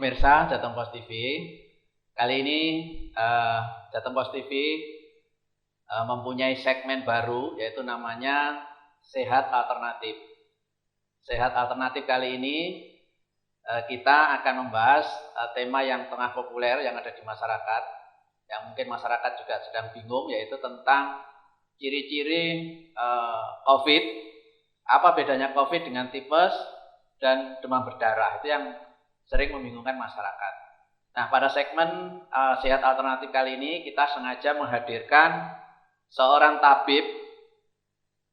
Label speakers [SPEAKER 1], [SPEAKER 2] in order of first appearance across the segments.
[SPEAKER 1] Pemirsa Jateng Pos TV, kali ini Jateng Pos TV mempunyai segmen baru, yaitu namanya Sehat Alternatif. Sehat Alternatif kali ini kita akan membahas tema yang tengah populer yang ada di masyarakat, yang mungkin masyarakat juga sedang bingung, yaitu tentang ciri-ciri COVID. Apa bedanya COVID dengan tipes dan demam berdarah? Itu yang sering membingungkan masyarakat. Nah, pada segmen Sehat Alternatif kali ini kita sengaja menghadirkan seorang tabib,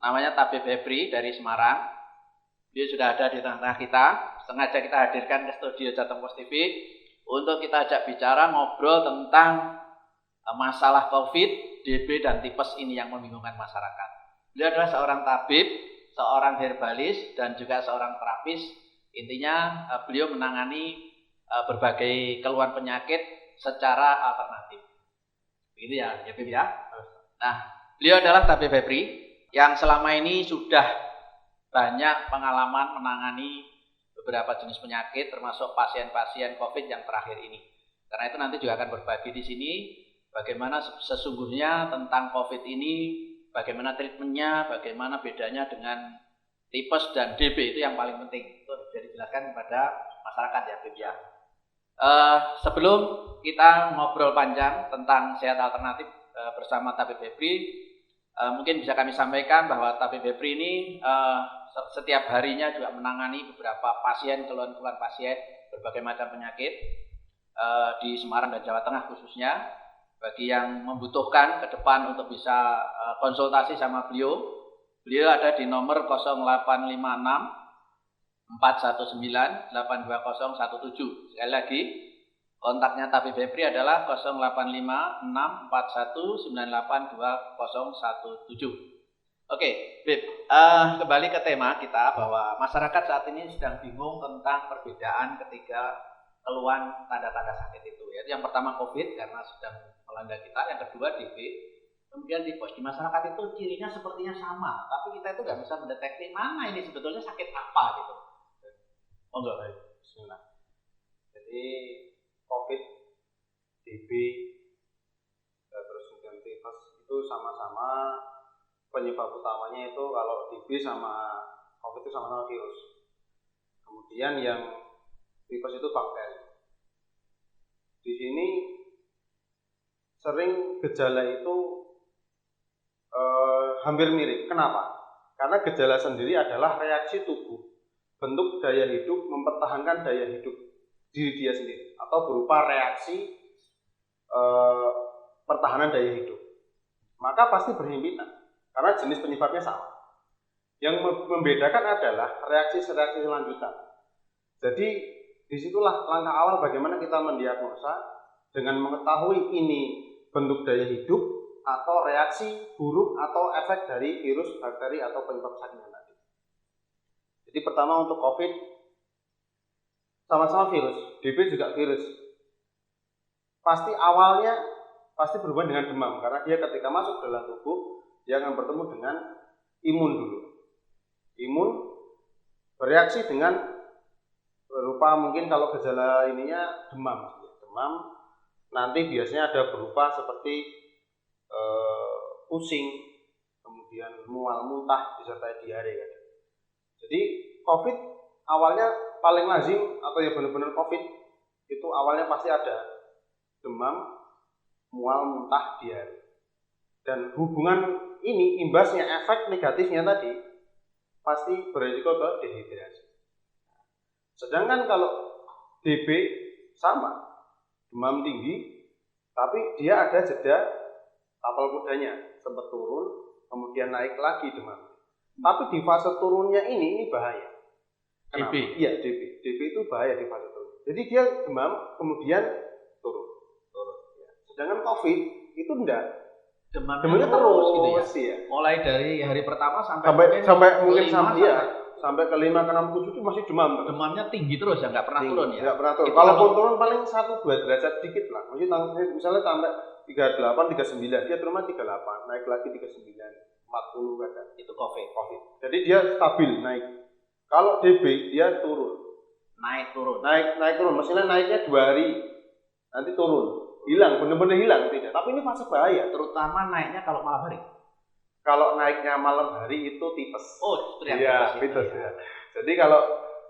[SPEAKER 1] namanya Tabib Febri dari Semarang. Dia sudah ada di tengah-tengah kita. Sengaja kita hadirkan ke studio Jateng Pos TV untuk kita ajak bicara, ngobrol tentang masalah COVID, DB dan tipes ini yang membingungkan masyarakat. Beliau adalah seorang tabib, seorang herbalis, dan juga seorang terapis. Intinya beliau menangani berbagai keluhan penyakit secara alternatif. Begitu ya, Bib ya. Nah, beliau adalah Tabib Febri yang selama ini sudah banyak pengalaman menangani beberapa jenis penyakit, termasuk pasien-pasien COVID yang terakhir ini. Karena itu nanti juga akan berbagi di sini bagaimana sesungguhnya tentang COVID ini, bagaimana treatmentnya, bagaimana bedanya dengan tipes dan DB, itu yang paling penting. Itu bisa dijelaskan kepada masyarakat ya, Bib ya. Sebelum kita ngobrol panjang tentang sehat alternatif bersama Tabib Febri, mungkin bisa kami sampaikan bahwa Tabib Febri ini setiap harinya juga menangani beberapa pasien, keluhan-keluhan pasien berbagai macam penyakit di Semarang dan Jawa Tengah khususnya. Bagi yang membutuhkan ke depan untuk bisa konsultasi sama beliau ada di nomor 0856 419 82017. Sekali lagi, kontaknya Tabib Febri adalah 0856 4198217. Oke, Bib, kembali ke tema kita bahwa masyarakat saat ini sedang bingung tentang perbedaan ketiga keluhan tanda-tanda sakit itu. Yaitu yang pertama COVID karena sedang melanda kita, yang kedua DB, kemudian tipes. Di masyarakat itu cirinya sepertinya sama, tapi kita itu nggak bisa mendeteksi mana ini sebetulnya sakit apa gitu. Oh enggak, baik. Bismillah.
[SPEAKER 2] Jadi COVID, DB, terus kemudian tipes itu sama-sama penyebab utamanya itu kalau DB sama COVID itu sama-sama virus. Kemudian yang tipes itu bakteri. Di sini sering gejala itu hampir mirip. Kenapa? Karena gejala sendiri adalah reaksi tubuh, bentuk daya hidup mempertahankan daya hidup diri dia sendiri, atau berupa reaksi pertahanan daya hidup. Maka pasti berhimpitan. Karena jenis penyebabnya sama. Yang membedakan adalah reaksi-reaksi lanjutan. Jadi disitulah langkah awal bagaimana kita mendiagnosa dengan mengetahui ini bentuk daya hidup atau reaksi buruk atau efek dari virus, bakteri atau penyebab sakitnya tadi. Jadi pertama untuk COVID sama-sama virus, DB juga virus. Pasti awalnya berhubungan dengan demam karena dia ketika masuk ke dalam tubuh dia akan bertemu dengan imun dulu. Imun bereaksi dengan berupa mungkin kalau gejala ininya demam. Demam nanti biasanya ada berupa seperti pusing, kemudian mual, muntah disertai diare kan. Jadi COVID awalnya paling lazim atau ya benar-benar COVID itu awalnya pasti ada demam, mual, muntah, diare. Dan hubungan ini imbasnya efek negatifnya tadi pasti berisiko ke dehidrasi. Sedangkan kalau DB sama, demam tinggi, tapi dia ada jeda tapal kudanya, sempat turun, kemudian naik lagi demam. Tapi di fase turunnya ini bahaya. Kenapa?
[SPEAKER 1] DB?
[SPEAKER 2] Iya, DB. DB itu bahaya di fase turun. Jadi dia demam, kemudian turun. Ya. Sedangkan COVID itu enggak.
[SPEAKER 1] Demamnya terus gitu ya.
[SPEAKER 2] Iya.
[SPEAKER 1] Mulai dari hari pertama sampai
[SPEAKER 2] ke 5 ke 6 7 itu masih demam.
[SPEAKER 1] Demamnya tinggi terus ya, nggak pernah turun ya.
[SPEAKER 2] Nggak pernah turun. Kalaupun turun paling 1-2 derajat dikit lah. Misalnya sampai 38, 39, dia turun 38, naik lagi 39, 40 kadang.
[SPEAKER 1] Itu COVID.
[SPEAKER 2] Jadi dia stabil naik. Kalau DB dia turun.
[SPEAKER 1] naik turun.
[SPEAKER 2] Naik turun, mesinnya naiknya 2 hari, nanti turun, hilang, benar-benar hilang tidak. Tapi ini fase bahaya,
[SPEAKER 1] Terutama naiknya kalau malam hari.
[SPEAKER 2] kalau naiknya malam hari itu tipes.
[SPEAKER 1] Oh, justru yang
[SPEAKER 2] Iya,
[SPEAKER 1] tipes itu.
[SPEAKER 2] ya. Jadi kalau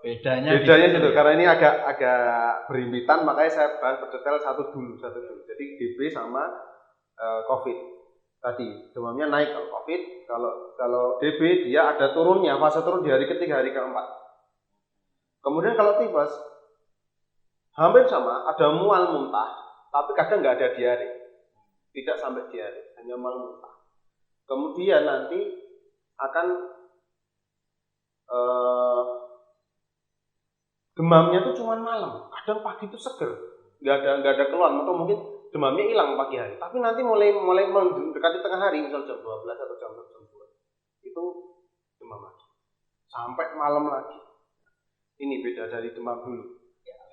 [SPEAKER 1] bedanya
[SPEAKER 2] situ,
[SPEAKER 1] ya.
[SPEAKER 2] karena ini agak berimpitan, makanya saya bahas berdetail satu dulu. Jadi DB sama COVID tadi, demamnya naik kalau COVID. Kalau DB dia ada turunnya, fase turun di hari ketiga, hari keempat. Kemudian kalau tipes hampir sama, ada mual muntah, tapi kadang nggak ada diare, tidak sampai diare, hanya mual muntah. Kemudian nanti akan demamnya tuh cuma malam, kadang pagi itu seger, nggak ada keluhan, atau mungkin demamnya hilang pagi hari, tapi nanti mulai mendekati tengah hari, misal jam 12 atau jam 2, itu demam lagi, sampai malam lagi. Ini beda dari demam dulu.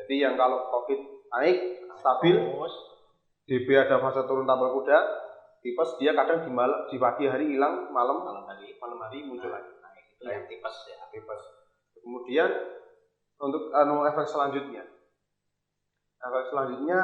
[SPEAKER 2] Jadi yang kalau COVID naik stabil, DB ada fase turun tambal kuda, tipes dia kadang di pagi hari hilang, malam hari muncul lagi.
[SPEAKER 1] Itu yang tipes ya.
[SPEAKER 2] Tipes. Kemudian untuk efek selanjutnya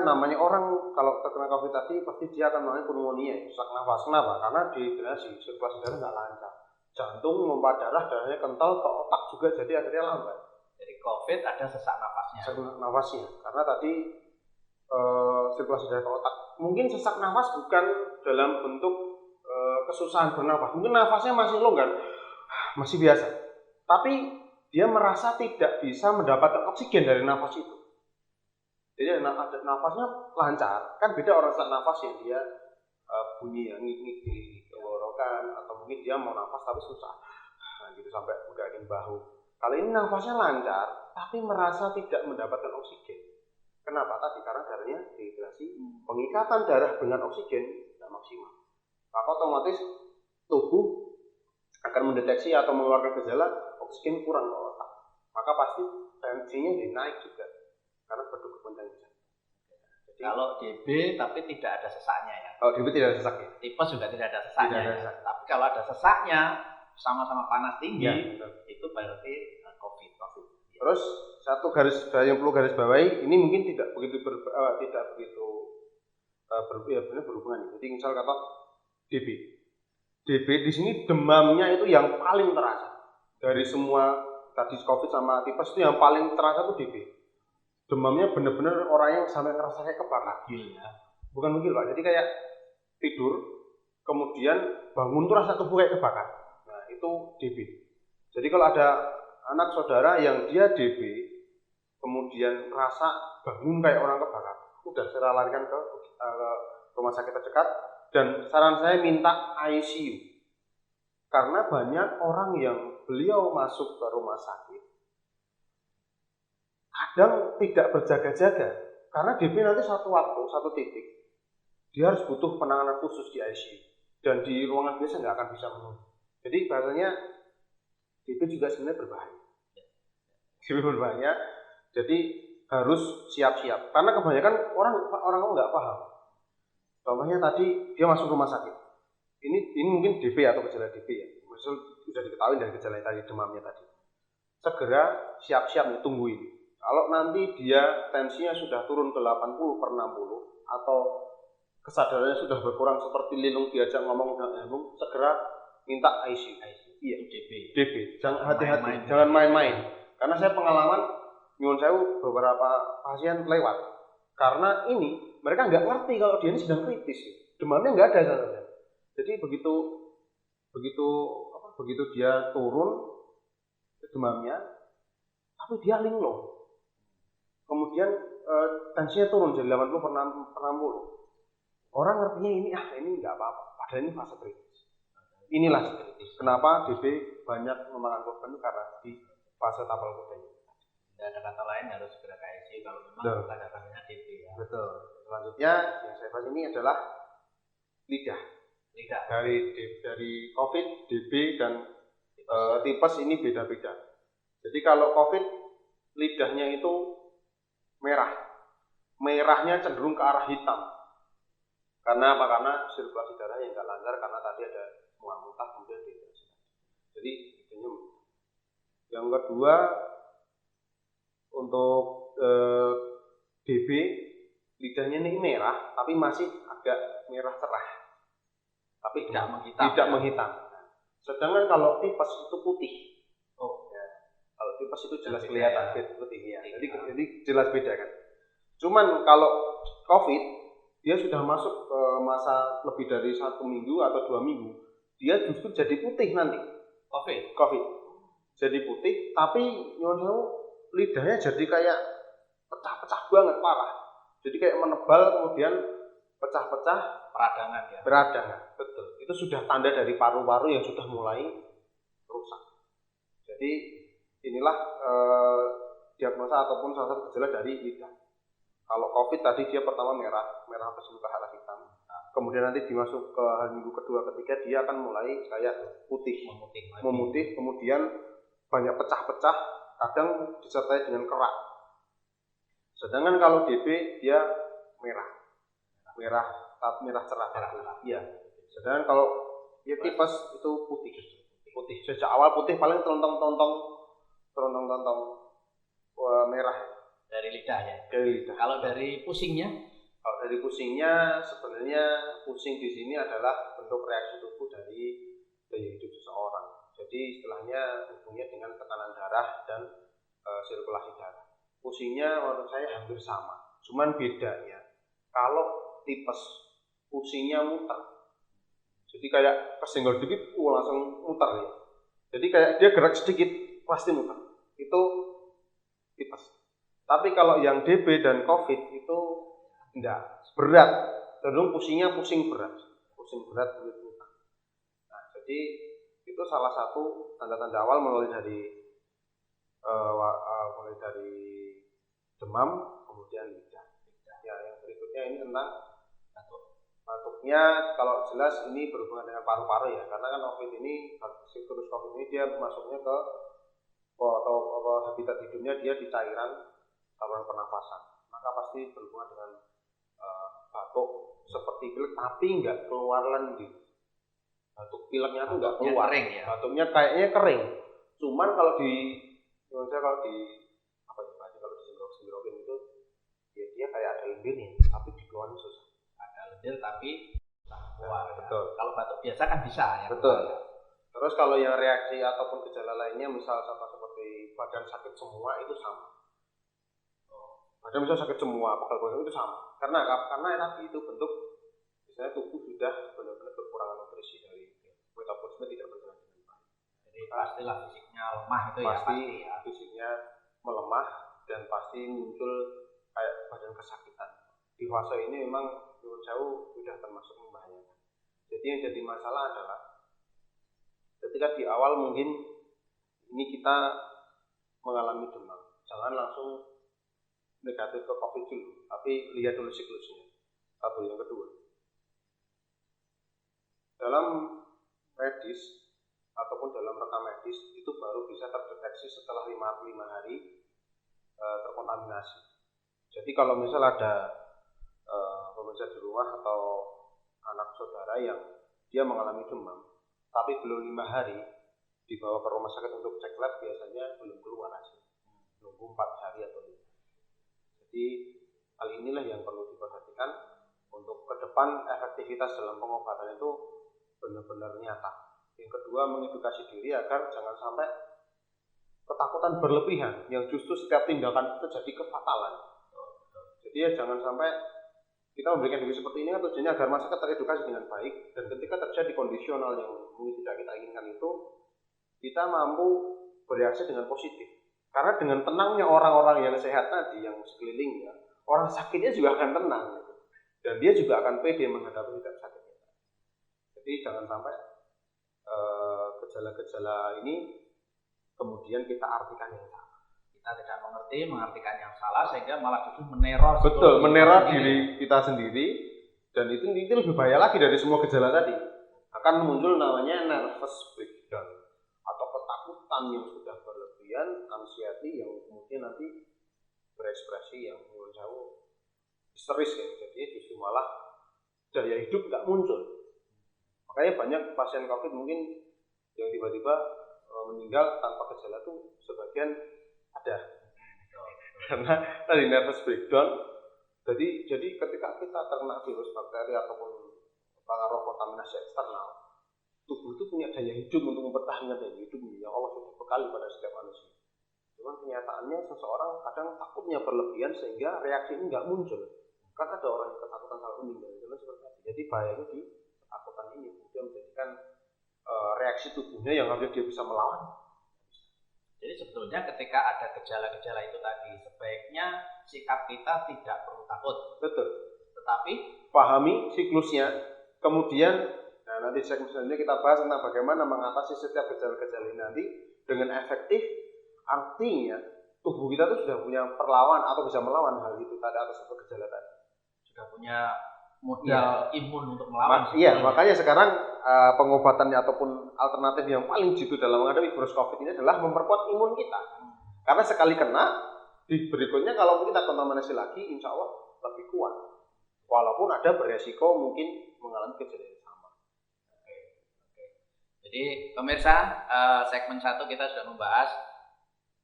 [SPEAKER 2] namanya orang kalau terkena COVID tadi pasti dia akan mengalami pneumonia, sesak nafas. Kenapa? Karena dehidrasi, sirkulasi darah nggak lancar, jantung memompa darah, darahnya kental ke otak juga, jadi akhirnya lambat.
[SPEAKER 1] Jadi COVID ada sesak nafasnya.
[SPEAKER 2] Sesak nafasnya, karena tadi sirkulasi darah ke otak. Mungkin sesak nafas bukan dalam bentuk kesusahan bernafas, mungkin nafasnya masih longgar, masih biasa, tapi dia merasa tidak bisa mendapatkan oksigen dari nafas itu. Jadi nafasnya lancar, kan beda orang sesak nafas yang dia bunyi yang ngik-ngik di tenggorokan, atau mungkin dia mau nafas tapi susah, nah gitu sampai menggaring bahu. Kalau ini nafasnya lancar, tapi merasa tidak mendapatkan oksigen. Kenapa? Tadi karena darahnya dehidrasi, pengikatan darah dengan oksigen tidak maksimal. Maka otomatis tubuh akan mendeteksi atau mengeluarkan gejala oksigen kurang ke otak. Maka pasti tensinya naik juga, karena berdegup jantung.
[SPEAKER 1] Jadi kalau DB tapi tidak ada sesaknya ya.
[SPEAKER 2] Kalau DB tidak ada sesaknya.
[SPEAKER 1] Tipes juga tidak ada sesaknya. Tidak ada sesak. Tapi kalau ada sesaknya, sama-sama panas tinggi, ya, itu berarti COVID.
[SPEAKER 2] Terus satu garis yang perlu garis bawahi, ini mungkin tidak begitu berhubungan. Jadi misal kata DB di sini demamnya itu yang paling terasa dari semua tadi COVID sama tipes, itu yang paling terasa itu DB. Demamnya benar-benar orang yang sampai ngerasa kayak kebakar.
[SPEAKER 1] Ya.
[SPEAKER 2] Bukan mungkin Pak. Jadi kayak tidur, kemudian bangun tuh rasa tubuh kayak kebakar. Nah itu DB. Jadi kalau ada anak saudara yang dia DB, kemudian rasa bangun kayak orang kebakar, udah saya larikan ke rumah sakit terdekat, dan saran saya minta ICU. Karena banyak orang yang beliau masuk ke rumah sakit kadang tidak berjaga-jaga, karena DB nanti satu waktu, satu titik dia harus butuh penanganan khusus di ICU, dan di ruangan biasa nggak akan bisa menunggu. Jadi bahasanya DB juga sebenarnya berbahaya. Jadi harus siap-siap, karena kebanyakan orang nggak paham. Contohnya tadi dia masuk rumah sakit, ini mungkin DB atau gejala DB ya, maksudnya sudah diketahui dari gejala tadi, demamnya tadi. Segera siap-siap, tungguin. Kalau nanti dia tensinya sudah turun ke 80/60 atau kesadarannya sudah berkurang seperti lilung diajak ngomong udah nyambung, segera minta ICU. Iya, DB. Jangan hati-hati, jangan main-main. Karena saya pengalaman, nyuwun sewu, beberapa pasien lewat. Karena ini mereka nggak ngerti kalau dia ini sedang kritis. Demamnya nggak ada saja. Jadi begitu dia turun demamnya, tapi dia linglung. Kemudian tensinya turun jadi 80/60. Orang ngertinya ini nggak apa-apa, padahal ini fase kritis. Inilah kenapa DB banyak memakan korban karena di fase tapal kuda ini.
[SPEAKER 1] Dan ada kata lain harus segera ke ICU kalau memang tanda-tandanya DB ya.
[SPEAKER 2] Betul. Selanjutnya yang saya bahas ini adalah lidah. Dari COVID, DB dan tipes ini beda-beda. Jadi kalau COVID lidahnya itu merah. Merahnya cenderung ke arah hitam. Karena apa? Karena sirkulasi darah yang nggak lancar, karena tadi ada mual muntah kemudian dehidrasi. Jadi lidahnya merah. Yang kedua, Untuk DB lidahnya ini merah, tapi masih agak merah cerah, tapi tidak menghitam. Sedangkan kalau tipes itu putih. Kalau tipes itu jelas kelihatan putih ya. Jadi jelas beda kan. Cuman kalau COVID dia sudah masuk ke masa lebih dari 1 minggu atau 2 minggu, dia justru jadi putih nanti. COVID jadi putih, tapi lidahnya jadi kayak pecah-pecah banget, parah. Jadi kayak menebal, kemudian pecah-pecah, beradangan. Betul. Itu sudah tanda dari paru-paru yang sudah mulai rusak. Jadi inilah diagnosa ataupun salah satu gejala dari lidah. Kalau COVID tadi dia pertama merah bersih ke arah hitam. Kemudian nanti dimasuk ke minggu kedua, ketiga dia akan mulai kayak putih, memutih, kemudian banyak pecah-pecah, kadang disertai dengan kerak. Sedangkan kalau DB dia merah cerah. Iya. Sedangkan kalau ya tipes itu putih. Sejak awal putih, paling terontong-tontong merah
[SPEAKER 1] dari lidah ya.
[SPEAKER 2] Kalau
[SPEAKER 1] dari pusingnya?
[SPEAKER 2] Kalau dari pusingnya, sebenarnya pusing di sini adalah bentuk reaksi tubuh dari daya hidup seseorang. Jadi istilahnya hubungannya dengan tekanan darah dan sirkulasi darah. Pusingnya menurut saya hampir sama. Cuman bedanya kalau tipes pusingnya muter. Jadi kayak kesenggol dikit langsung muter ya. Jadi kayak dia gerak sedikit pasti muter. Itu tipes. Tapi kalau yang DB dan COVID itu enggak, berat. Cenderung pusingnya pusing berat begitu. Nah, jadi itu salah satu tanda-tanda awal mulai dari demam, kemudian lidah. Ya, yang berikutnya ini tentang batuknya. Kalau jelas ini berhubungan dengan paru-paru ya, karena kan COVID ini, virus COVID ini dia masuknya ke habitat hidupnya dia di cairan saluran pernafasan, maka pasti berhubungan dengan batuk seperti pilek, tapi nggak keluar lendir. Batuk pileknya tuh nggak keluar, kering, ya? Batuknya kayaknya kering. Cuman kalau disenggorokin itu ya dia kayak ada lendirnya, tapi dikeluarin susah.
[SPEAKER 1] Ada lendir tapi keluar.
[SPEAKER 2] Betul.
[SPEAKER 1] Kalau batuk biasa kan bisa ya.
[SPEAKER 2] Betul. Ya. Terus kalau yang reaksi ataupun gejala lainnya, misal seperti badan sakit semua, itu sama. Badan bisa sakit semua, pegal-pegal itu sama. Karena tadi itu bentuk misalnya tubuh sudah benar-benar kekurangan nutrisi, dari metabolisme tidak berjalan dengan baik.
[SPEAKER 1] Jadi pastilah fisiknya lemah itu
[SPEAKER 2] pasti ya. Fisiknya melemah dan pasti muncul kayak badan kesakitan. Di fase ini memang menurut jauh sudah termasuk membahayakan. Jadi yang jadi masalah adalah ketika di awal mungkin ini kita mengalami demam, jangan langsung negatif ke COVID dulu, tapi lihat dulu siklusnya. Satu, yang kedua, dalam medis ataupun dalam rekam medis itu baru bisa terdeteksi setelah 5 hari terkontaminasi. Jadi kalau misal ada pemirsa di rumah atau anak saudara yang dia mengalami demam, tapi belum 5 hari dibawa ke rumah sakit untuk cek lab, biasanya belum keluar hasil, nunggu 4 hari atau 5. Jadi hal inilah yang perlu diperhatikan untuk ke depan efektivitas dalam pengobatan itu benar-benar nyata. Yang kedua, mengedukasi diri agar jangan sampai ketakutan berlebihan yang justru setiap tindakan itu jadi kefatalan. Jadi ya jangan sampai kita memberikan diri seperti ini kan tujuannya agar masyarakat teredukasi dengan baik, dan ketika terjadi kondisional yang mungkin tidak kita inginkan itu, kita mampu bereaksi dengan positif. Karena dengan tenangnya orang-orang yang sehat tadi, yang sekelilingnya, orang sakitnya juga akan tenang gitu. Dan dia juga akan pede menghadapi tidak sakitnya. Jadi jangan sampai gejala-gejala ini kemudian kita artikan yang salah.
[SPEAKER 1] Kita tidak mengartikan yang salah, sehingga malah justru meneror.
[SPEAKER 2] Betul, meneror diri kita sendiri, dan itu lebih bahaya lagi dari semua gejala tadi. Akan muncul namanya nervous breakdown atau ketakutan yang sudah berlebihan, anxiety yang kemudian nanti berekspresi yang jauh histeris ya. Jadi justru malah daya hidup nggak muncul. Makanya banyak pasien COVID mungkin yang tiba-tiba meninggal tanpa gejala tuh sebagian ada. karena tadi nervous breakdown. Jadi ketika kita terkena virus, bakteri ataupun pengaruh kontaminasi eksternal, tubuh itu punya daya hidup untuk mempertahankan daya hidup yang Allah sudah bekali pada setiap manusia. Cuman kenyataannya seseorang kadang takutnya berlebihan sehingga reaksi ini nggak muncul. Kan ada orang yang ketakutan sama meninggal, seperti itu. Jadi bahayanya di ketakutan ini kemudian menjadikan reaksi tubuhnya yang harusnya dia bisa melawan.
[SPEAKER 1] Jadi sebetulnya ketika ada gejala-gejala itu tadi, sebaiknya sikap kita tidak perlu takut.
[SPEAKER 2] Betul.
[SPEAKER 1] Tetapi
[SPEAKER 2] pahami siklusnya, kemudian nanti segmen selanjutnya kita bahas tentang bagaimana mengatasi setiap gejala-gejala ini nanti dengan efektif. Artinya tubuh kita itu sudah punya perlawan atau bisa melawan hal itu tadi atau satu gejala tadi.
[SPEAKER 1] Sudah punya modal imun untuk melawan.
[SPEAKER 2] Iya, makanya sekarang pengobatannya ataupun alternatif yang paling jitu dalam menghadapi virus COVID ini adalah memperkuat imun kita. Karena sekali kena, di berikutnya kalau kita kontaminasi lagi, insya Allah lebih kuat. Walaupun ada beresiko mungkin mengalami kejadian yang sama.
[SPEAKER 1] Oke. Jadi pemirsa, segmen 1 kita sudah membahas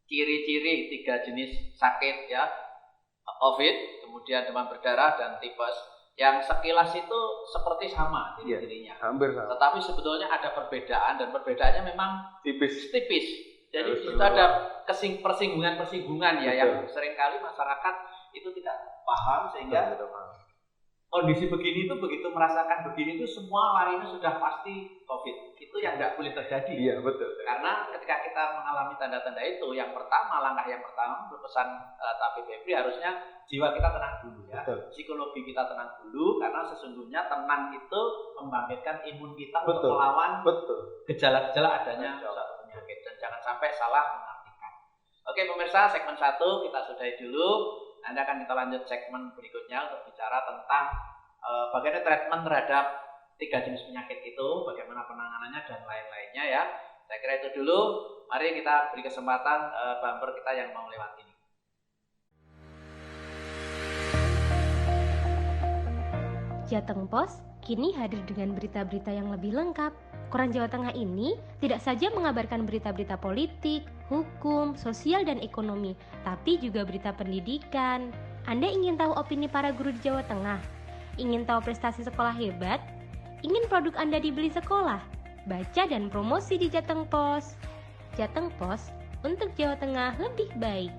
[SPEAKER 1] ciri-ciri 3 jenis sakit ya, COVID, kemudian demam berdarah dan tipes, yang sekilas itu seperti sama ciri-cirinya.
[SPEAKER 2] Hampir sama.
[SPEAKER 1] Tetapi sebetulnya ada perbedaan dan perbedaannya memang tipis. Jadi di situ ada persinggungan-persinggungan ya. Betul. Yang seringkali masyarakat itu tidak paham sehingga kondisi begini itu begitu merasakan begini itu semua larinya sudah pasti COVID. Itu yang tidak boleh terjadi.
[SPEAKER 2] Iya, betul.
[SPEAKER 1] Karena ketika kita mengalami tanda-tanda itu, langkah yang pertama berpesan Tabib Febri harusnya jiwa kita tenang dulu ya. Betul. Psikologi kita tenang dulu karena sesungguhnya tenang itu membangkitkan imun kita untuk melawan gejala-gejala adanya suatu penyakit dan jangan sampai salah mengartikan. Oke pemirsa, segmen 1 kita sudahi dulu. Nanti akan kita lanjut segmen berikutnya untuk bicara tentang bagaimana treatment terhadap 3 jenis penyakit itu, bagaimana penanganannya dan lain-lainnya ya. Saya kira itu dulu. Mari kita beri kesempatan bumper kita yang mau lewat ini.
[SPEAKER 3] Jateng Pos kini hadir dengan berita-berita yang lebih lengkap. Koran Jawa Tengah ini tidak saja mengabarkan berita-berita politik, hukum, sosial, dan ekonomi, tapi juga berita pendidikan. Anda ingin tahu opini para guru di Jawa Tengah? Ingin tahu prestasi sekolah hebat? Ingin produk Anda dibeli sekolah? Baca dan promosi di Jateng Pos. Jateng Pos, untuk Jawa Tengah lebih baik.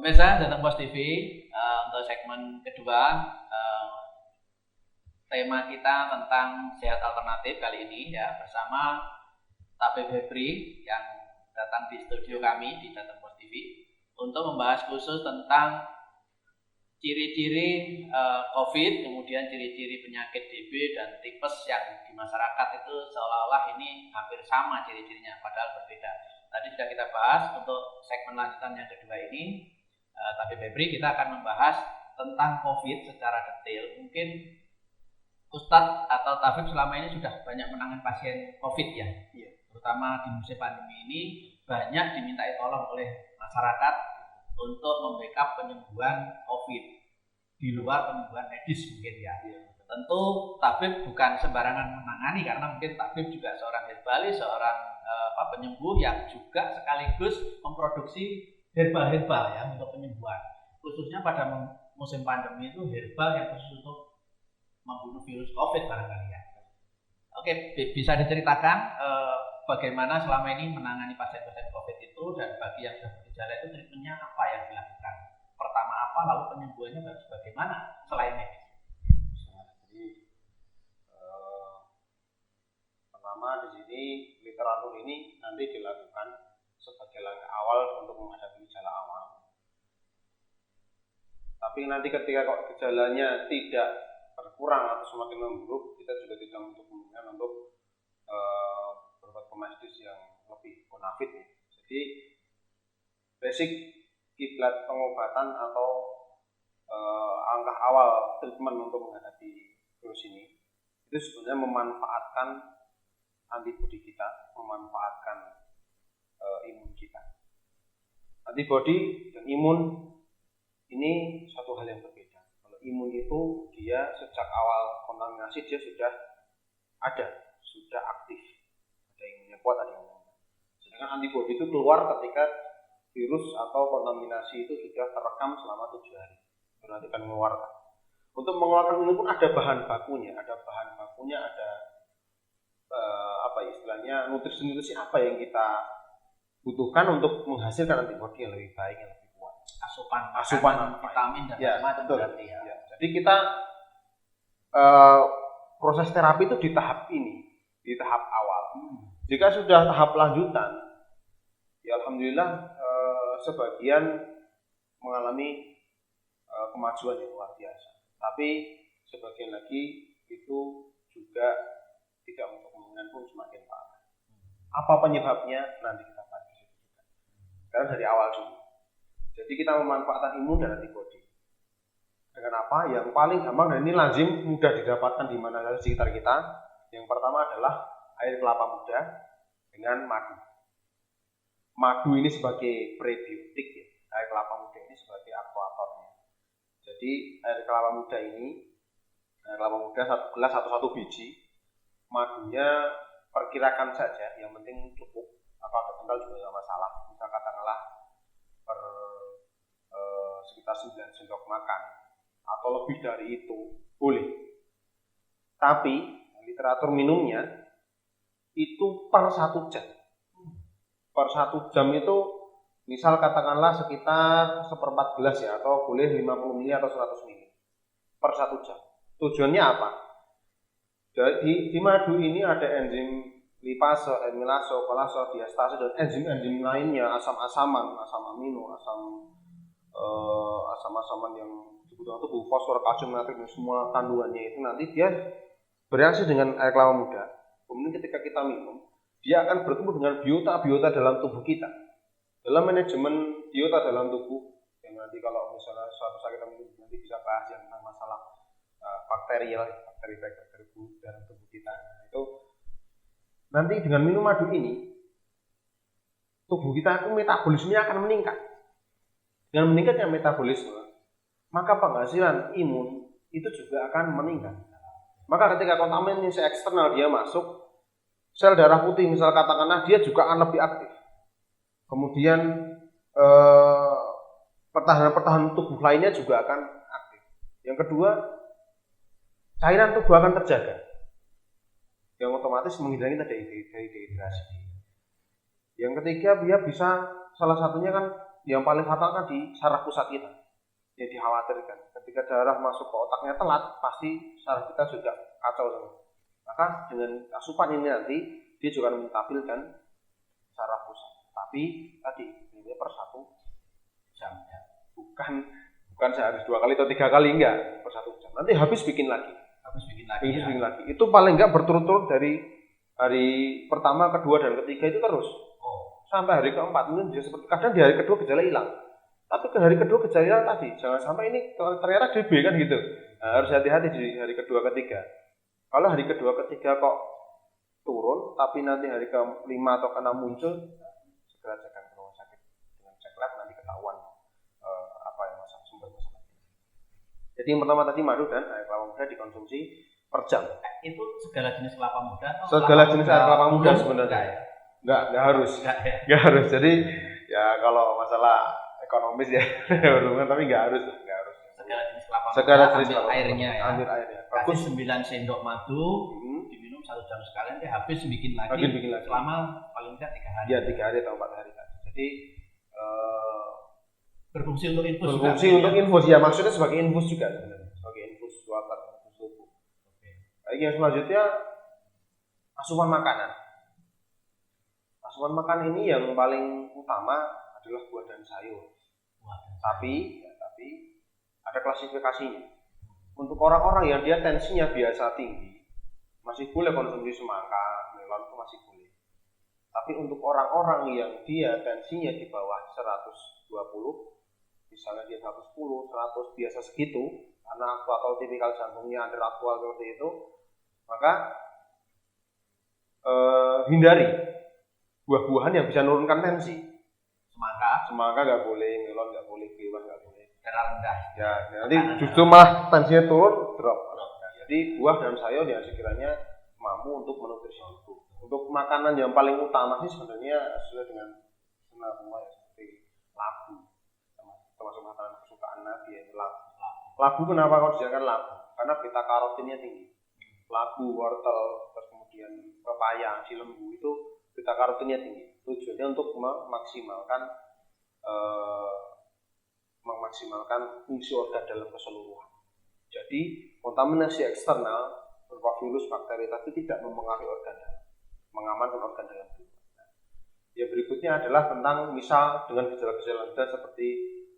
[SPEAKER 1] Pemirsa Jateng Pos TV, untuk segmen kedua tema kita tentang sehat alternatif kali ini ya bersama Tabib Febri yang datang di studio kami di Jateng Pos TV untuk membahas khusus tentang ciri-ciri COVID, kemudian ciri-ciri penyakit DB dan tipes yang di masyarakat itu seolah-olah ini hampir sama ciri-cirinya padahal berbeda. Tadi sudah kita bahas. Untuk segmen lanjutan yang kedua ini Tabib Febri kita akan membahas tentang COVID secara detail. Mungkin Ustadz atau Tabib selama ini sudah banyak menangani pasien COVID ya. Terutama di musim pandemi ini banyak dimintai tolong oleh masyarakat untuk membackup penyembuhan COVID di luar penyembuhan medis mungkin ya. Tentu Tabib bukan sembarangan menangani karena mungkin Tabib juga seorang herbalis, seorang penyembuh yang juga sekaligus memproduksi herbal-herbal ya untuk penyembuhan. Khususnya pada musim pandemi itu herbal yang khusus untuk membunuh virus COVID barangkali ya. Oke, bisa diceritakan bagaimana selama ini menangani pasien-pasien COVID itu dan bagi yang sudah bergejala itu treatmentnya apa yang dilakukan? Pertama apa, lalu penyembuhannya bagaimana selain medis?
[SPEAKER 2] Jadi pertama di sini literatur ini nanti dilakukan sebagai langkah awal untuk menghadapi gejala awal. Tapi nanti ketika gejalanya tidak berkurang atau semakin memburuk, kita juga tidak untuk kemungkinan untuk berbuat medis yang lebih bonafit. Jadi basic kiblat pengobatan atau langkah awal treatment untuk menghadapi virus ini itu sebenarnya memanfaatkan antibodi kita, memanfaatkan imun kita. Antibodi dan imun ini satu hal yang berbeda. Kalau imun itu dia sejak awal kontaminasi dia sudah ada, sudah aktif. Ada imunnya kuat, ada yang lemah. Sedangkan antibodi itu keluar ketika virus atau kontaminasi itu sudah terekam selama 7 hari. Baru nanti akan mengeluarkan. Untuk mengeluarkan ini pun ada bahan bakunya, ada istilahnya nutrisi apa yang kita butuhkan untuk menghasilkan antibodi yang lebih baik, yang lebih kuat.
[SPEAKER 1] Asupan vitamin dan macam-macam berarti ya.
[SPEAKER 2] Jadi kita proses terapi itu di tahap ini, di tahap awal. Jika sudah tahap lanjutan, ya alhamdulillah sebagian mengalami kemajuan yang luar biasa. Tapi sebagian lagi itu juga tidak untuk kemungkinan pun semakin parah. Apa penyebabnya? Nanti kita bahas di situ juga. Sekarang dari awal dulu. Jadi kita memanfaatkan imun dan antibodi. Dengan apa? Yang paling gampang dan ini lazim mudah didapatkan di mana saja di sekitar kita. Yang pertama adalah air kelapa muda dengan madu. Madu ini sebagai prebiotik ya. Air kelapa muda ini sebagai aktuatornya. Jadi air kelapa muda satu gelas atau satu biji, madunya perkirakan saja, yang penting cukup. Apa kental juga nggak masalah. Misal katakanlah per sekitar 9 sendok makan atau lebih dari itu boleh. Tapi literatur minumnya itu per 1 jam. Per 1 jam itu misal katakanlah sekitar 1/4 gelas ya, atau boleh 50 ml atau 100 ml per 1 jam. Tujuannya apa? Di madu ini ada enzim lipase, amilase, kolase, diastase dan enzim-enzim lainnya, asam-asaman, asam amino, asam-asaman yang dibutuhkan tubuh, fosfor, kalsium, natrium, semua kandungannya itu nanti dia bereaksi dengan air kelapa muda. Kemudian ketika kita minum, dia akan bertemu dengan biota dalam tubuh kita. Dalam manajemen biota dalam tubuh, yang nanti kalau misalnya suatu saat kita nanti bisa bahas yang tentang masalah bakteri dalam tubuh kita. Itu nanti dengan minum madu ini, tubuh kita itu metabolismenya akan meningkat. Dengan meningkatnya metabolisme, maka penghasilan imun itu juga akan meningkat. Maka ketika kontaminasi eksternal dia masuk, sel darah putih misal katakanlah dia juga akan lebih aktif. Kemudian pertahanan tubuh lainnya juga akan aktif. Yang kedua, cairan tubuh akan terjaga, yang otomatis menghindari dari dehidrasi. Yang ketiga, dia bisa salah satunya kan yang paling fatal kan di saraf pusat kita. Yang dikhawatirkan ketika darah masuk ke otaknya telat, pasti saraf kita juga kacau semua. Maka dengan asupan ini nanti dia juga akan menstabilkan saraf pusat. Tapi tadi ini per 1 jam ya. Bukan sehari 2 kali atau 3 kali, enggak, per 1 jam. Nanti habis bikin lagi. Bikin lagi. Itu paling enggak berturut-turut dari hari pertama, kedua dan ketiga itu terus. Sampai hari keempat mungkin dia seperti kadang di hari kedua gejala hilang. Tapi ke hari kedua gejala hilang tadi, jangan sampai ini ternyata DB kan gitu. Nah, harus hati-hati di hari kedua ketiga. Kalau hari kedua ketiga kok turun, tapi nanti hari ke-5 atau ke-6 muncul, segera cek ke rumah sakit dengan cek lab, nanti ketahuan apa yang sumber masalah. Jadi yang pertama tadi madu dan air kelapa muda dikonsumsi per jam.
[SPEAKER 1] Itu segala jenis kelapa muda atau
[SPEAKER 2] segala jenis air kelapa muda sebenarnya. Enggak harus. Enggak harus. Jadi ya kalau masalah ekonomis ya berhubungan, tapi enggak harus.
[SPEAKER 1] Segala jenis kelapa muda,
[SPEAKER 2] segala jenis
[SPEAKER 1] ambil airnya ya.
[SPEAKER 2] Ambil airnya.
[SPEAKER 1] Bagus 9 sendok madu, diminum 1 jam sekalian, dia habis bikin lagi. Selama paling tidak 3 hari.
[SPEAKER 2] Ya 3 hari atau 4 hari tadi. Jadi
[SPEAKER 1] berfungsi untuk infus.
[SPEAKER 2] Berfungsi untuk infus ya, maksudnya sebagai infus juga sebenarnya. Sebagai infus suatan, infus tubuh. Baik, yang selanjutnya asupan makanan. Asupan makanan ini yang paling utama adalah buah dan sayur. Tapi ada klasifikasinya. Untuk orang-orang yang dia tensinya biasa tinggi, masih boleh konsumsi semangka, melon itu masih boleh. Tapi untuk orang-orang yang dia tensinya di bawah 120, misalnya dia 110, 100 biasa segitu, karena aktual tipikal jantungnya underaktual seperti itu, Maka hindari buah-buahan yang bisa menurunkan tensi. Semangka nggak boleh, melon nggak boleh, kiwi nggak boleh.
[SPEAKER 1] Karena rendah.
[SPEAKER 2] Ya, nanti justru malah tensinya turun, drop. Jadi buah dan sayur yang sekiranya mampu untuk menutrisi tubuh. Untuk makanan yang paling utama sih sebenarnya sesuai dengan sunnah ya, seperti labu, termasuk makanan kesukaan Nabi yaitu labu. Labu kenapa kau disediakan labu? Karena beta karotinnya tinggi. Labu, wortel, terus kemudian pepaya, cilembu itu beta karotinnya tinggi. Tujuannya untuk memaksimalkan fungsi organ dalam keseluruhan. Jadi kontaminasi eksternal berupa virus, bakteri tadi tidak mempengaruhi organ dalam, mengamankan organ dalam tubuh. Yang berikutnya adalah tentang misal dengan gejala-gejala seperti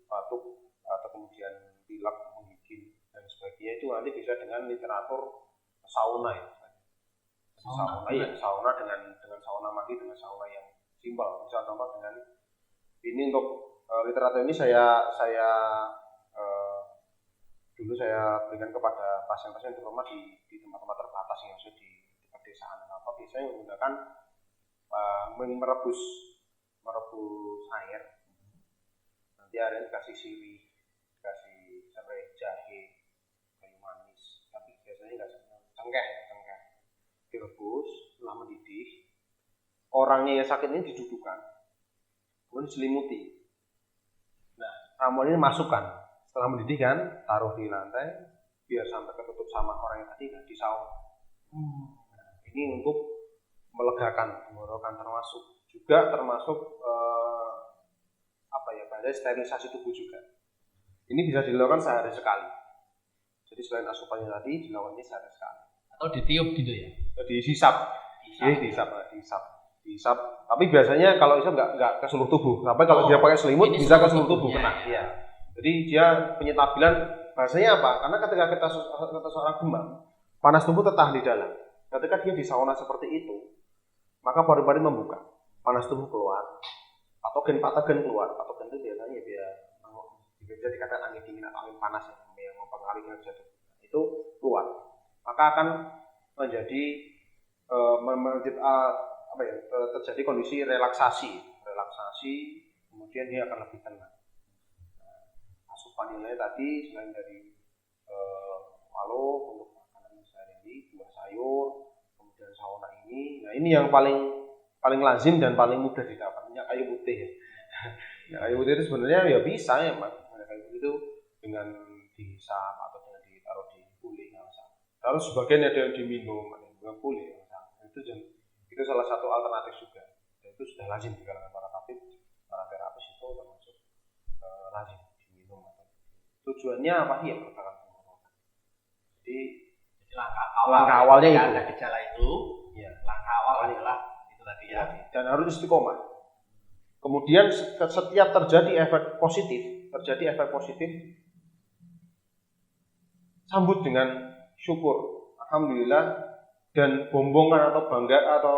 [SPEAKER 2] batuk atau kemudian pilek, menggigil dan sebagainya, itu nanti bisa dengan literatur sauna ya. Sauna dengan sauna mandi dengan sauna yang simpel. Misal contoh dengan ini untuk literatur ini dulu saya berikan kepada pasien-pasien terutama di tempat-tempat terbatas yang ada di pedesaan. Biasanya menggunakan merebus air. Nanti airnya dikasih sirih, dikasih serai, jahe, kayu manis. Tapi biasanya nggak cengkeh. Direbus, setelah mendidih, orangnya yang sakit ini didudukan, kemudian diselimuti. Nah, ramuan ini masukkan. Setelah mendidih kan, taruh di lantai, biar sampai ketutup sama orang yang tadi kan di saung. Nah, ini untuk melegakan tenggorokan, termasuk sterilisasi tubuh juga. Ini bisa dilakukan sehari sekali. Jadi selain asupannya tadi, dilakukannya sehari sekali.
[SPEAKER 1] Atau ditiup gitu ya?
[SPEAKER 2] Dihisap. Tapi biasanya kalau isap nggak ke seluruh tubuh. Tapi kalau dia pakai selimut bisa ke seluruh tubuh kena. Ya. Jadi dia penyetabilan bahasanya apa? Karena ketika kita seorang demam, panas tubuh tertahan di dalam. Ketika dia di sauna seperti itu, maka paru-paru membuka, panas tubuh keluar, patogen keluar. Patogen itu biasanya bisa dikatakan angin dingin atau angin panas yang mempengaruhi kinerja tubuh. Itu keluar, maka akan menjadi terjadi kondisi relaksasi, kemudian dia akan lebih tenang. Asupan nilai tadi selain dari untuk makanan sehari-hari, buah sayur, kemudian sauna ini. Nah, ini yang paling lazim dan paling mudah didapat. Minyak kayu putih. Minyak kayu putih itu sebenarnya ya bisa ya, Mas. Minyak kayu putih itu dengan dihisap atau dengan ditaruh di kulit nggak masalah. Lalu sebagian ada yang diminum, ada yang juga boleh. Itu salah satu alternatif juga. Dan itu sudah lazim di kalangan para tabib, para terapis itu termasuk lazim diminum. Tujuannya apa sih ya perkara tenggorokan? Jadi langkah awalnya itu
[SPEAKER 1] ada gejala itu, ya, langkah awal adalah itu tadi ya.
[SPEAKER 2] Dan harus istiqomah. Kemudian setiap terjadi efek positif, sambut dengan syukur, alhamdulillah, dan bombongan atau bangga atau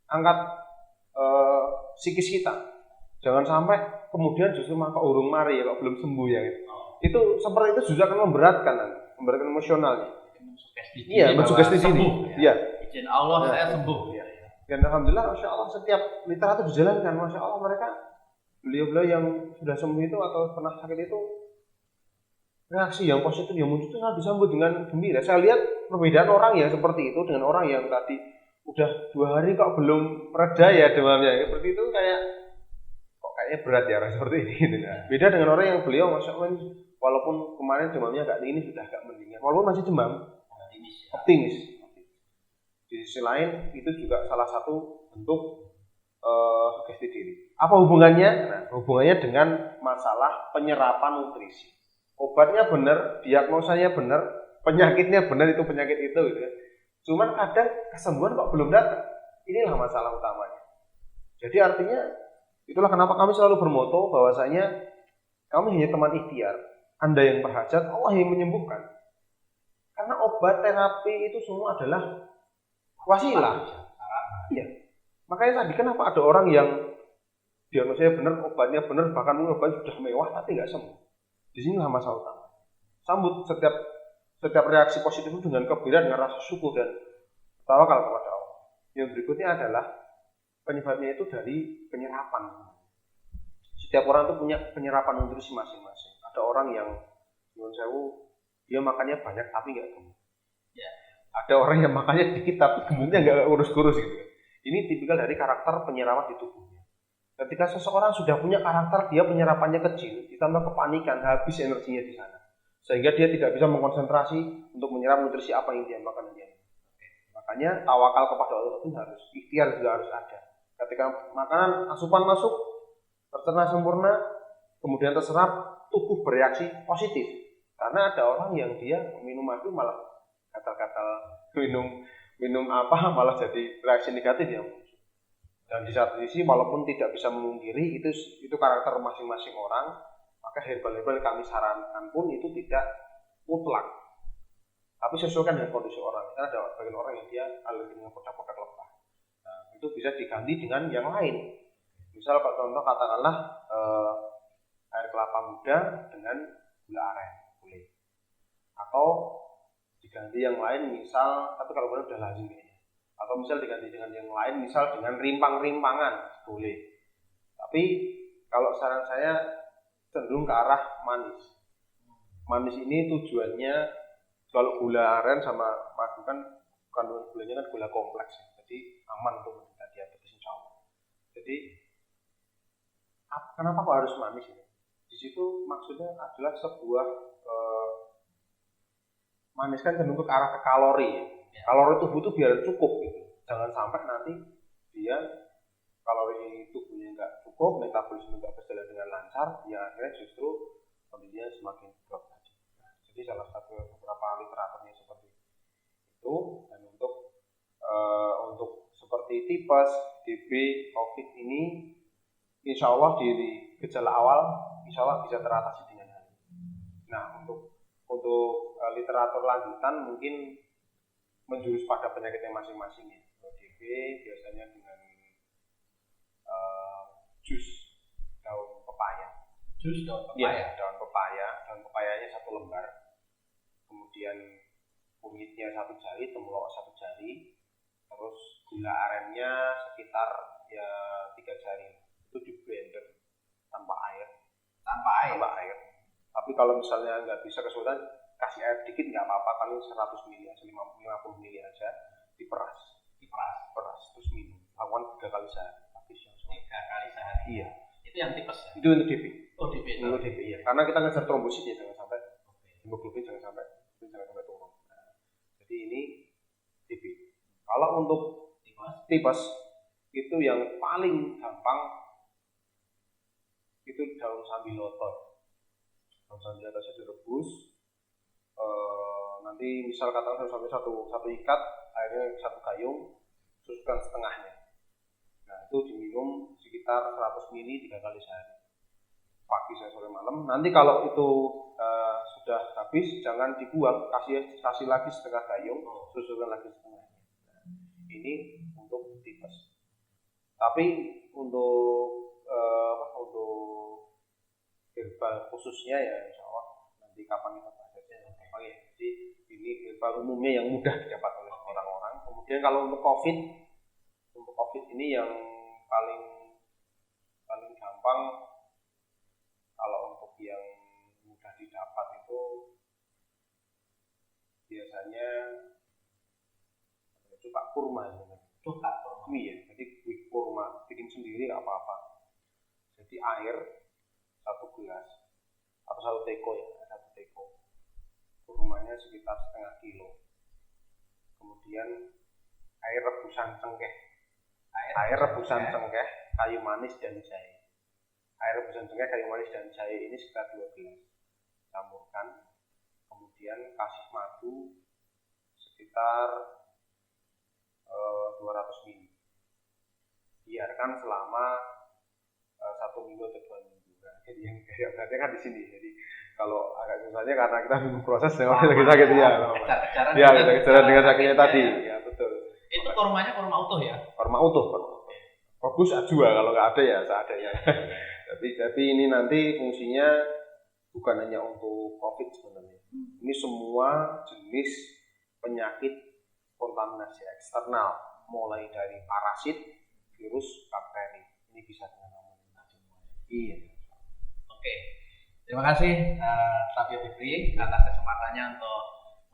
[SPEAKER 2] angkat psikis kita. Jangan sampai kemudian justru maka urung mari ya, kok belum sembuh ya. Itu seperti itu juga akan memberatkan emosionalnya. Iya, mensugesti diri. Iya.
[SPEAKER 1] Izin Allah saya sembuh.
[SPEAKER 2] Dan alhamdulillah, masya Allah setiap literatur dijalankan, masya Allah mereka beliau-beliau yang sudah sembuh itu atau pernah sakit itu reaksi yang positif yang muncul itu sangat disambut dengan gembira. Saya lihat perbedaan orang yang seperti itu dengan orang yang tadi udah 2 hari kok belum reda ya demamnya. Seperti itu kayaknya berat ya orang seperti ini. Gitu. Beda dengan orang yang beliau masya Allah walaupun kemarin demamnya agak ini sudah agak mendingan, walaupun masih demam, optimis. Di sisi lain itu juga salah satu bentuk sugesti diri. Apa hubungannya? Nah, hubungannya dengan masalah penyerapan nutrisi. Obatnya benar, diagnosanya benar, penyakitnya benar itu penyakit itu gitu ya. Cuman kadang kesembuhan kok belum datang. Inilah masalah utamanya. Jadi artinya itulah kenapa kami selalu bermoto bahwasanya kami hanya teman ikhtiar. Anda yang berhajat, Allah yang menyembuhkan. Karena obat terapi itu semua adalah wasilah. Iya. Makanya tadi kenapa ada orang yang diagnosanya benar, obatnya benar, bahkan obat sudah mewah tapi nggak sembuh. Di sinilah masalah utama. Sambut setiap setiap reaksi positif itu dengan kebaikan, dengan rasa syukur dan tawakal kepada Allah. Yang berikutnya adalah penyebabnya itu dari penyerapan. Setiap orang itu punya penyerapan nutrisi masing-masing. Ada orang yang menurut saya dia makannya banyak tapi nggak gemuk.
[SPEAKER 1] Ya.
[SPEAKER 2] Ada orang yang makannya dikit tapi gemuknya nggak kurus-kurus gitu. Ini tipikal dari karakter penyerapan di tubuhnya. Ketika seseorang sudah punya karakter, dia penyerapannya kecil, ditambah kepanikan, habis energinya di sana, sehingga dia tidak bisa mengkonsentrasi untuk menyerap nutrisi apa yang dia makan. Makanya tawakal kepada Allah itu harus, ikhtiar juga harus ada. Ketika makanan asupan masuk, tercerna sempurna, kemudian terserap, tubuh bereaksi positif. Karena ada orang yang dia minum madu malah gatal-gatal, minum apa malah jadi reaksi negatif ya. Dan di satu sisi walaupun tidak bisa memungkiri itu karakter masing-masing orang, maka herbal-herbal kami sarankan pun itu tidak mutlak. Tapi sesuaikan dengan kondisi orang. Karena ada bagian orang yang dia alergi dengan produk-produk lebah. Nah, itu bisa diganti dengan yang lain. Misal contoh katakanlah air kelapa muda dengan gula aren, boleh. Atau diganti yang lain misal, tapi kalau boleh udah lazim ya. Atau misal diganti dengan yang lain, misal dengan rimpang-rimpangan, boleh. Tapi kalau saran saya cenderung ke arah manis. Manis ini tujuannya, kalau gula aren sama madu kan kandungan gulanya kan gula kompleks, jadi aman untuk menderita diabetes insya Allah. Jadi kenapa kok harus manis ini? Di situ maksudnya adalah sebuah manis kan cenderung ke arah ke kalori ya. Kalori tubuh itu biar cukup gitu. Jangan sampai nanti dia kalori tubuhnya nggak cukup, metabolisme nggak berjalan dengan lancar, ya akhirnya justru kondisinya semakin drop tadi. Nah, jadi salah satu beberapa literaturnya seperti itu. Dan untuk seperti tipes, TB, COVID ini, insya Allah di gejala awal, insya Allah bisa teratasi dengan hal ini. Nah, untuk literatur lanjutan mungkin menjurus pada penyakitnya masing-masing ya. DB biasanya dengan jus daun pepaya.
[SPEAKER 1] Jus daun pepaya?
[SPEAKER 2] Ya, daun pepaya. Daun pepayanya 1 lembar. Kemudian kunyitnya 1 jari, temulawak 1 jari. Terus gula arennya sekitar ya 3 jari. Itu di blender tanpa air.
[SPEAKER 1] Tanpa air.
[SPEAKER 2] Tapi kalau misalnya nggak bisa kesulitan, kasih air dikit nggak apa-apa, paling 100 ml, 50 ml aja, diperas, terus minum. Lakukan 3 kali sehari.
[SPEAKER 1] 3 kali sehari.
[SPEAKER 2] Iya.
[SPEAKER 1] Itu yang tipes ya?
[SPEAKER 2] Itu untuk DB.
[SPEAKER 1] Oh, DB.
[SPEAKER 2] Untuk DB ya. Karena kita ngejar trombosit ya, jangan sampai hemoglobin jangan sampai turun. Nah, jadi ini DB. Kalau untuk tipes itu yang paling gampang itu daun sambiloto. Daun sambilotosnya direbus. Nanti misal katakan sampai satu ikat, airnya 1 gayung, susutkan setengahnya. Nah itu diminum sekitar 100 ml 3 kali sehari, pagi, sore, malam. Nanti kalau itu sudah habis, jangan dibuang, kasih lagi setengah gayung, susutkan lagi setengahnya. Nah, ini untuk tipes. Tapi untuk herbal khususnya ya insya Allah nanti kapan kita bahas aja. Ya. Jadi ini herbal umumnya yang mudah didapat oleh orang-orang. Kemudian kalau untuk COVID ini yang paling gampang, kalau untuk yang mudah didapat itu biasanya coba kurma. Iya, jadi kurma bikin sendiri nggak apa-apa. Jadi air 1 gelas atau 1 teko ya, 1 teko. Kurmanya sekitar setengah kilo. Kemudian air rebusan cengkeh. Air rebusan cengkeh, kayu manis dan jahe. Air rebusan cengkeh, kayu manis dan jahe ini sekitar 2 gelas. Campurkan. Kemudian kasih madu sekitar 200 ml. Biarkan selama 1 minggu atau 2 minggu. Nah, jadi yang berarti kan di sini. Jadi kalau agak susahnya karena kita bingung proses, lagi sakit ya. Ya, kita kejaran dengan sakitnya tadi. Ya betul.
[SPEAKER 1] Itu kurmanya kurma utuh ya?
[SPEAKER 2] Kurma utuh. Bagus juga kalau nggak ada ya seadanya. Tapi ini nanti fungsinya bukan hanya untuk COVID sebenarnya. Ini semua jenis penyakit kontaminasi eksternal, mulai dari parasit, virus, bakteri. Ini bisa dengan amonia semuanya. Iya.
[SPEAKER 1] Oke, terima kasih Tabio Fitri atas kesempatannya untuk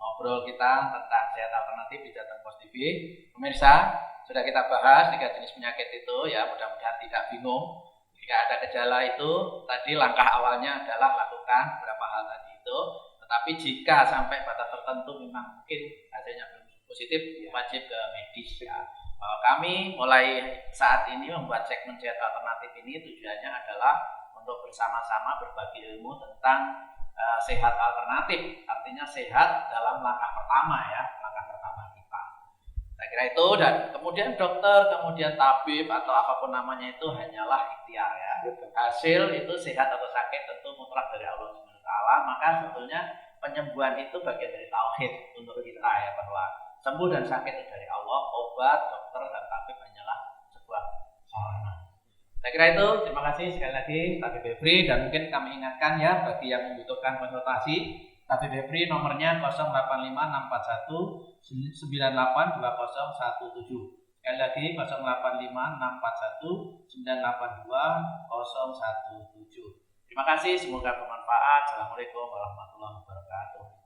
[SPEAKER 1] ngobrol kita tentang sehat alternatif di Jateng Pos TV. Pemirsa, sudah kita bahas 3 jenis penyakit itu ya, mudah-mudahan tidak bingung. Jika ada gejala itu, tadi langkah awalnya adalah lakukan beberapa hal tadi itu. Tetapi jika sampai batas tertentu memang mungkin hasilnya belum positif, wajib ke medis ya. Kami mulai saat ini membuat segmen sehat alternatif ini tujuannya adalah untuk bersama-sama berbagi ilmu tentang sehat alternatif, artinya sehat dalam langkah pertama ya, langkah pertama kita. Saya kira itu, dan kemudian dokter, kemudian tabib atau apapun namanya itu hanyalah ikhtiar ya. Hasil itu sehat atau sakit tentu mutlak dari Allah SWT. Maka sebetulnya penyembuhan itu bagian dari tauhid untuk kita ya, bahwa sembuh dan sakit itu dari Allah, obat, dokter dan tabib hanyalah sebuah sarana. Saya kira itu, terima kasih sekali lagi Tabib Febri, dan mungkin kami ingatkan ya bagi yang membutuhkan konsultasi, Tabib Febri nomornya 085641982017. Sekali lagi 085641982017. Terima kasih, semoga bermanfaat. Assalamualaikum warahmatullahi wabarakatuh.